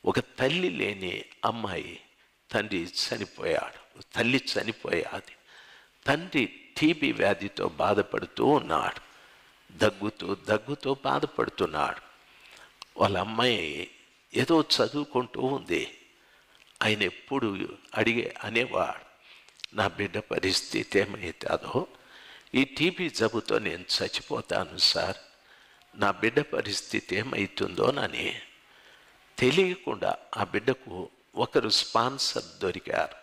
ఒక తల్లి లేని అమ్మాయి, తండ్రి చనిపోయాడు, తల్లి చనిపోయాది. తండ్రి టీబీ వ్యాధితో బాధపడుతూ ఉన్నాడు, దగ్గుతూ బాధపడుతున్నాడు. వాళ్ళ అమ్మాయి ఏదో చదువుకుంటూ ఉంది. ఆయన ఎప్పుడు అనేవాడు, నా బిడ్డ పరిస్థితి ఏమవుతుందో, ఈ టీబీ జబ్బుతో నేను చచ్చిపోతాను సార్, నా బిడ్డ పరిస్థితి ఏమవుతుందోనని. తెలియకుండా ఆ బిడ్డకు ఒకరు స్పాన్సర్ దొరికారు.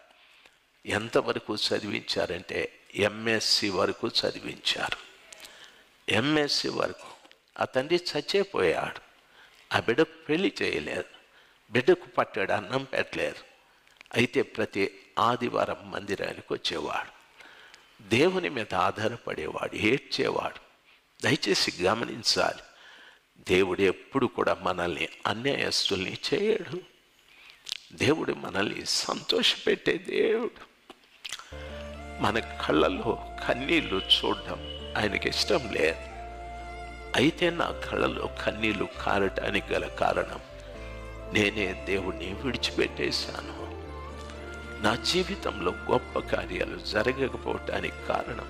ఎంతవరకు చదివించారంటే ఎంఎస్సి వరకు చదివించారు. ఎంఎస్సి వరకు. ఆ తండ్రి చచ్చిపోయాడు. ఆ బిడ్డకు పెళ్లి చేయలేదు, బిడ్డకు పట్టాడు అన్నం పెట్టలేదు. అయితే ప్రతి ఆదివారం మందిరానికి వచ్చేవాడు, దేవుని మీద ఆధారపడేవాడు, ఏడ్చేవాడు. దయచేసి గమనించాలి, దేవుడు ఎప్పుడు కూడా మనల్ని అన్యాయస్తుల్ని చేయడు. దేవుడు మనల్ని సంతోషపెట్టే దేవుడు. మన కళ్ళలో కన్నీళ్ళు చూడడం ఆయనకి ఇష్టం లేదు. అయితే నా కళ్ళలో కన్నీళ్ళు కారటానికి గల కారణం, నేనే దేవుణ్ణి విడిచిపెట్టేశాను. నా జీవితంలో గొప్ప కార్యాలు జరగకపోవటానికి కారణం,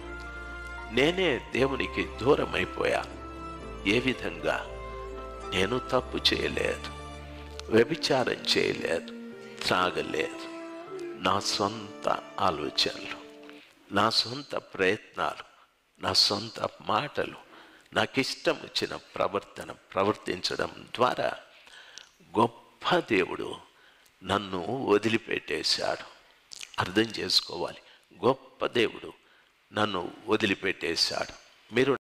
నేనే దేవునికి దూరం అయిపోయాను. ఏ విధంగా? నేను తప్పు చేయలేదు, వ్యభిచారం చేయలేదు, త్రాగలేదు. నా సొంత ఆలోచనలు, నా సొంత ప్రయత్నాలు, నా సొంత మాటలు, నాకిష్టం వచ్చిన ప్రవర్తించడం ద్వారా గొప్ప దేవుడు నన్ను వదిలిపెట్టేశాడు. అర్థం చేసుకోవాలి, గొప్ప దేవుడు నన్ను వదిలిపెట్టేశాడు. మీరు